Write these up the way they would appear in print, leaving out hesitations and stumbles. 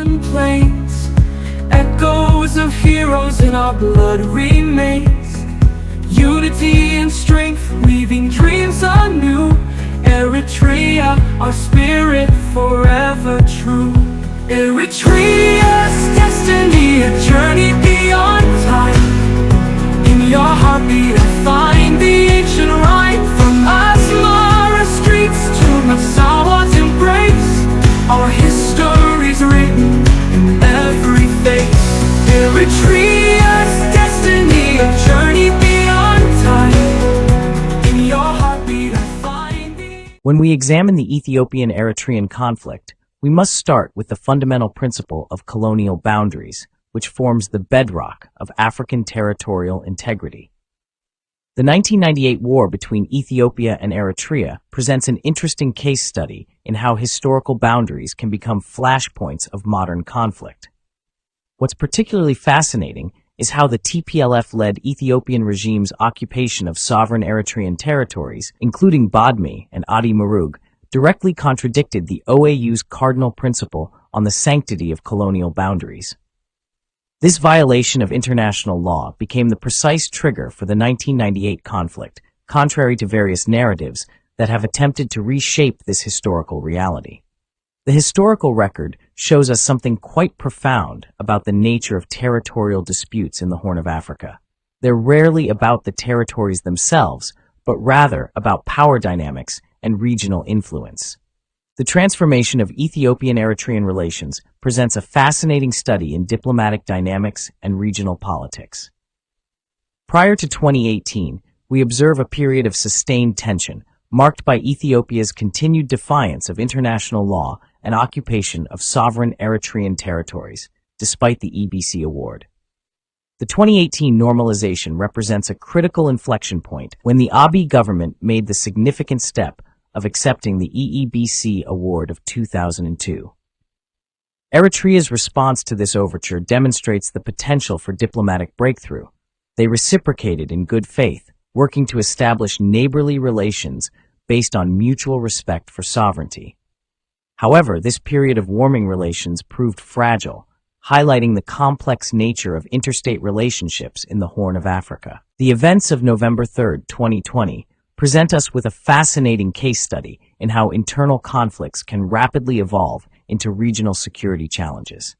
and plains. Echoes of heroes in our blood remains. Unity and strength, weaving dreams anew. Eritrea, our spirit forever true. Eritrea's destiny, a journey beyond time. In your heartbeat I find the ancient rhyme. From Asmara streets to Massawa's embrace, our history's written in every face. Eritrea's destiny, a journey beyond time. In your heartbeat I find the... When we examine the Ethiopian-Eritrean conflict, we must start with the fundamental principle of colonial boundaries, which forms the bedrock of African territorial integrity. The 1998 war between Ethiopia and Eritrea presents an interesting case study in how historical boundaries can become flashpoints of modern conflict. What's particularly fascinating is how the TPLF-led Ethiopian regime's occupation of sovereign Eritrean territories, including Badme and Adi Murug, directly contradicted the OAU's cardinal principle on the sanctity of colonial boundaries. This violation of international law became the precise trigger for the 1998 conflict, contrary to various narratives that have attempted to reshape this historical reality. The historical record shows us something quite profound about the nature of territorial disputes in the Horn of Africa. They're rarely about the territories themselves, but rather about power dynamics and regional influence. The transformation of Ethiopian-Eritrean relations presents a fascinating study in diplomatic dynamics and regional politics. Prior to 2018, we observe a period of sustained tension, marked by Ethiopia's continued defiance of international law and occupation of sovereign Eritrean territories, despite the EBC award. The 2018 normalization represents a critical inflection point when the Abiy government made the significant step of accepting the EEBC award of 2002. Eritrea's response to this overture demonstrates the potential for diplomatic breakthrough. They reciprocated in good faith, working to establish neighborly relations based on mutual respect for sovereignty. However, this period of warming relations proved fragile, highlighting the complex nature of interstate relationships in the Horn of Africa. The events of November 3, 2020, present us with a fascinating case study in how internal conflicts can rapidly evolve into regional security challenges.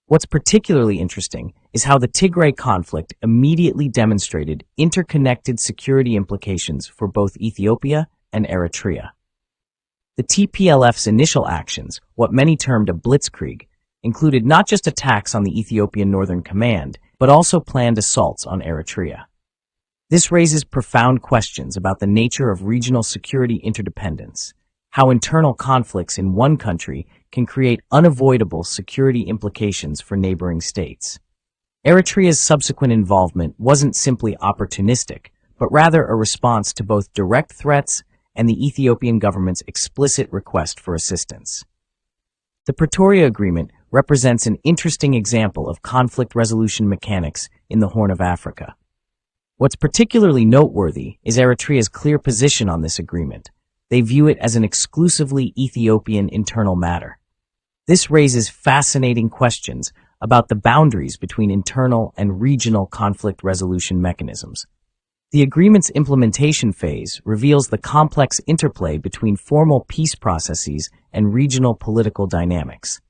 What's particularly interesting is how the Tigray conflict immediately demonstrated interconnected security implications for both Ethiopia and Eritrea. The TPLF's initial actions, what many termed a blitzkrieg, included not just attacks on the Ethiopian Northern Command, but also planned assaults on Eritrea. This raises profound questions about the nature of regional security interdependence, how internal conflicts in one country can create unavoidable security implications for neighboring states. Eritrea's subsequent involvement wasn't simply opportunistic, but rather a response to both direct threats and the Ethiopian government's explicit request for assistance. The Pretoria Agreement represents an interesting example of conflict resolution mechanics in the Horn of Africa. What's particularly noteworthy is Eritrea's clear position on this agreement. They view it as an exclusively Ethiopian internal matter. This raises fascinating questions about the boundaries between internal and regional conflict resolution mechanisms. The agreement's implementation phase reveals the complex interplay between formal peace processes and regional political dynamics.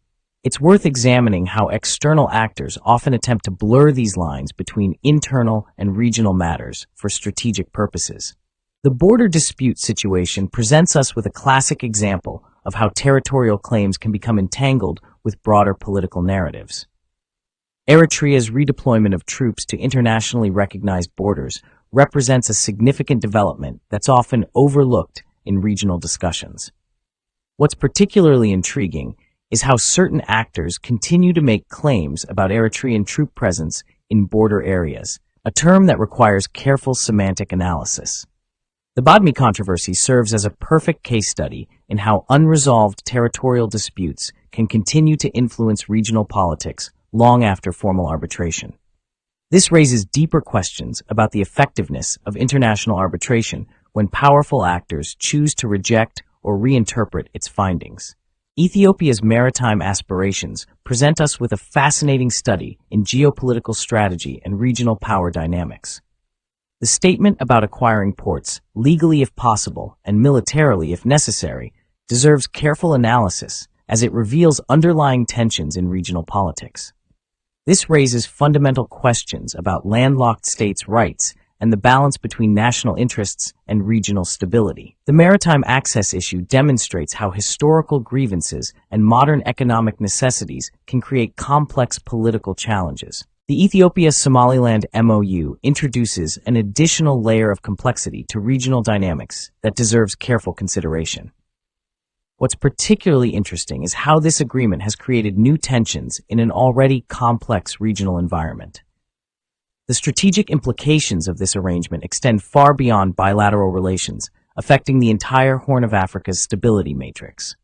It's worth examining how external actors often attempt to blur these lines between internal and regional matters for strategic purposes. The border dispute situation presents us with a classic example of how territorial claims can become entangled with broader political narratives. Eritrea's redeployment of troops to internationally recognized borders represents a significant development that's often overlooked in regional discussions. What's particularly intriguing is how certain actors continue to make claims about Eritrean troop presence in border areas, a term that requires careful semantic analysis. The Badme controversy serves as a perfect case study in how unresolved territorial disputes can continue to influence regional politics long after formal arbitration. This raises deeper questions about the effectiveness of international arbitration when powerful actors choose to reject or reinterpret its findings. Ethiopia's maritime aspirations present us with a fascinating study in geopolitical strategy and regional power dynamics. The statement about acquiring ports, legally if possible and militarily if necessary, deserves careful analysis as it reveals underlying tensions in regional politics. This raises fundamental questions about landlocked states' rights and the balance between national interests and regional stability. The maritime access issue demonstrates how historical grievances and modern economic necessities can create complex political challenges. The Ethiopia-Somaliland MOU introduces an additional layer of complexity to regional dynamics that deserves careful consideration. What's particularly interesting is how this agreement has created new tensions in an already complex regional environment. The strategic implications of this arrangement extend far beyond bilateral relations, affecting the entire Horn of Africa's stability matrix.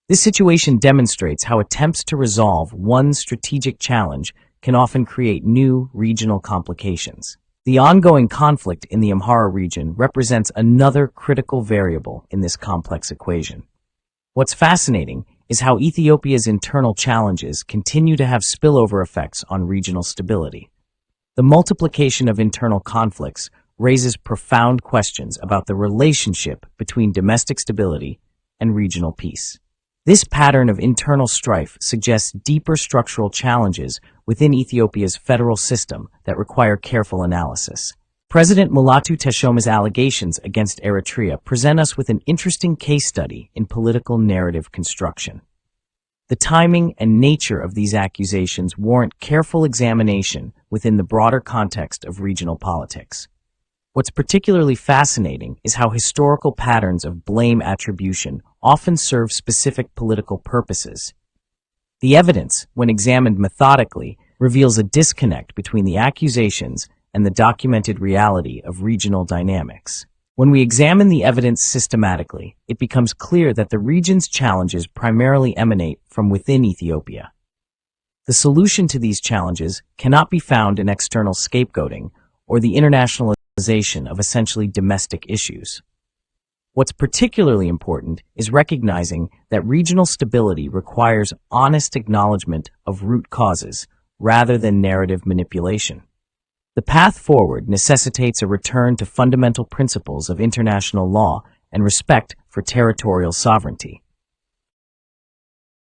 This situation demonstrates how attempts to resolve one strategic challenge can often create new regional complications. The ongoing conflict in the Amhara region represents another critical variable in this complex equation. What's fascinating is how Ethiopia's internal challenges continue to have spillover effects on regional stability. The multiplication of internal conflicts raises profound questions about the relationship between domestic stability and regional peace. This pattern of internal strife suggests deeper structural challenges within Ethiopia's federal system that require careful analysis. President Mulatu Teshome's allegations against Eritrea present us with an interesting case study in political narrative construction. The timing and nature of these accusations warrant careful examination within the broader context of regional politics. What's particularly fascinating is how historical patterns of blame attribution often serve specific political purposes. The evidence, when examined methodically, reveals a disconnect between the accusations and the documented reality of regional dynamics. When we examine the evidence systematically, it becomes clear that the region's challenges primarily emanate from within Ethiopia. The solution to these challenges cannot be found in external scapegoating or the internationalization of essentially domestic issues. What's particularly important is recognizing that regional stability requires honest acknowledgement of root causes rather than narrative manipulation. The path forward necessitates a return to fundamental principles of international law and respect for territorial sovereignty.